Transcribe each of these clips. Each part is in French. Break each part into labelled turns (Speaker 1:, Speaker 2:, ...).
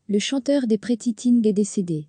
Speaker 1: Le chanteur des Pretty Things est décédé.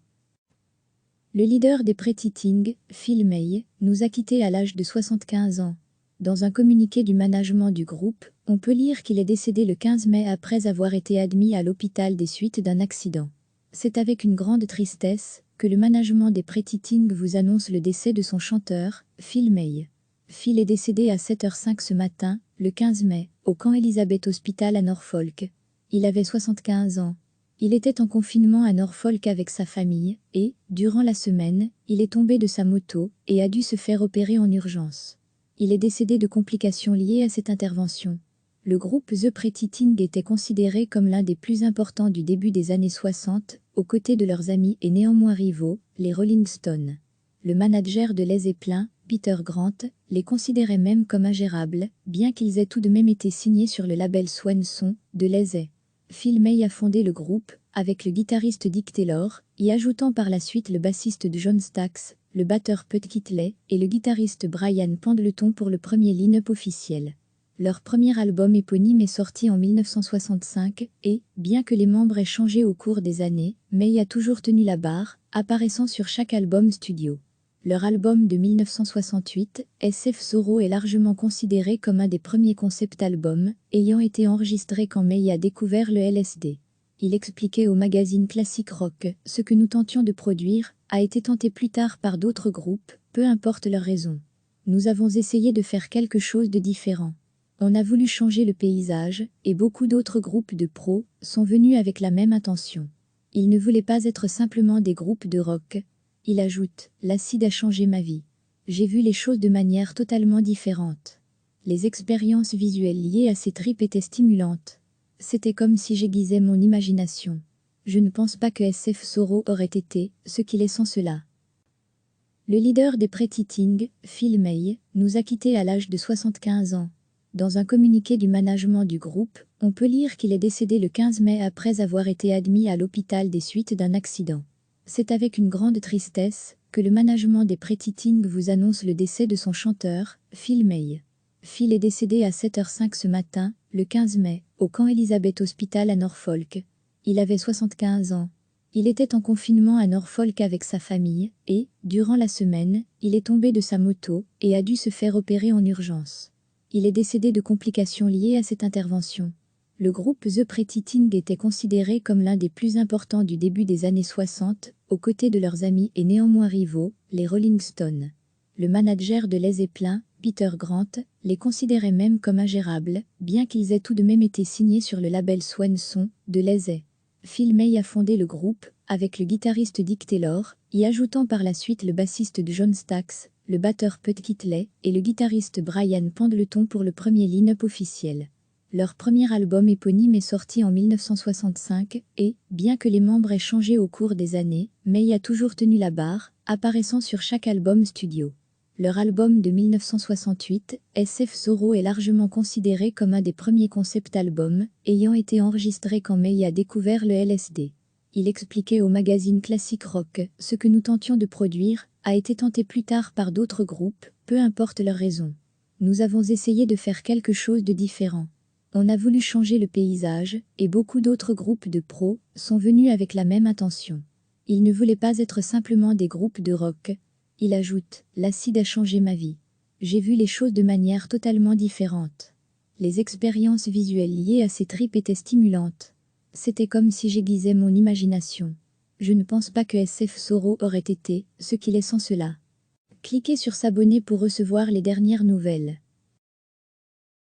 Speaker 1: Le leader des Pretty Things, Phil May, nous a quittés à l'âge de 75 ans. Dans un communiqué du management du groupe, on peut lire qu'il est décédé le 15 mai après avoir été admis à l'hôpital des suites d'un accident. C'est avec une grande tristesse que le management des Pretty Things vous annonce le décès de son chanteur, Phil May. Phil est décédé à 7h05 ce matin, le 15 mai, au camp Elizabeth Hospital à Norfolk. Il avait 75 ans. Il était en confinement à Norfolk avec sa famille et, durant la semaine, il est tombé de sa moto et a dû se faire opérer en urgence. Il est décédé de complications liées à cette intervention. Le groupe The Pretty Things était considéré comme l'un des plus importants du début des années 60, aux côtés de leurs amis et néanmoins rivaux, les Rolling Stones. Le manager de Led Zeppelin, Peter Grant, les considérait même comme ingérables, bien qu'ils aient tout de même été signés sur le label Swanson de Led Zeppelin. Phil May a fondé le groupe, avec le guitariste Dick Taylor, y ajoutant par la suite le bassiste John Stax, le batteur Pud Kitley et le guitariste Brian Pendleton pour le premier line-up officiel. Leur premier album éponyme est sorti en 1965 et, bien que les membres aient changé au cours des années, May a toujours tenu la barre, apparaissant sur chaque album studio. Leur album de 1968, SF Sorrow, est largement considéré comme un des premiers concept albums, ayant été enregistré quand May a découvert le LSD. Il expliquait au magazine Classic Rock « Ce que nous tentions de produire a été tenté plus tard par d'autres groupes, peu importe leur raison. Nous avons essayé de faire quelque chose de différent. On a voulu changer le paysage, et beaucoup d'autres groupes de pros sont venus avec la même intention. Ils ne voulaient pas être simplement des groupes de rock. » Il ajoute « L'acide a changé ma vie. J'ai vu les choses de manière totalement différente. Les expériences visuelles liées à ces tripes étaient stimulantes. C'était comme si j'aiguisais mon imagination. Je ne pense pas que SF Sorrow aurait été ce qu'il est sans cela. » Le leader des Pretty Things, Phil May, nous a quittés à l'âge de 75 ans. Dans un communiqué du management du groupe, on peut lire qu'il est décédé le 15 mai après avoir été admis à l'hôpital des suites d'un accident. C'est avec une grande tristesse que le management des Pretty Things vous annonce le décès de son chanteur, Phil May. Phil est décédé à 7h05 ce matin, le 15 mai, au camp Elizabeth Hospital à Norfolk. Il avait 75 ans. Il était en confinement à Norfolk avec sa famille et, durant la semaine, il est tombé de sa moto et a dû se faire opérer en urgence. Il est décédé de complications liées à cette intervention. Le groupe The Pretty Things était considéré comme l'un des plus importants du début des années 60, aux côtés de leurs amis et néanmoins rivaux, les Rolling Stones. Le manager de Led Zeppelin, Peter Grant, les considérait même comme ingérables, bien qu'ils aient tout de même été signés sur le label Swanson de Led Zeppelin. Phil May a fondé le groupe, avec le guitariste Dick Taylor, y ajoutant par la suite le bassiste John Stax, le batteur Pud Kitley et le guitariste Brian Pendleton pour le premier line-up officiel. Leur premier album éponyme est sorti en 1965 et, bien que les membres aient changé au cours des années, May a toujours tenu la barre, apparaissant sur chaque album studio. Leur album de 1968, SF Sorrow, est largement considéré comme un des premiers concept albums, ayant été enregistré quand May a découvert le LSD. Il expliquait au magazine Classic Rock « Ce que nous tentions de produire a été tenté plus tard par d'autres groupes, peu importe leur raison. Nous avons essayé de faire quelque chose de différent. On a voulu changer le paysage, et beaucoup d'autres groupes de pros sont venus avec la même intention. Ils ne voulaient pas être simplement des groupes de rock. » Il ajoute « L'acide a changé ma vie. J'ai vu les choses de manière totalement différente. Les expériences visuelles liées à ces tripes étaient stimulantes. C'était comme si j'aiguisais mon imagination. Je ne pense pas que SF Sorrow aurait été ce qu'il est sans cela. » Cliquez sur s'abonner pour recevoir les dernières nouvelles.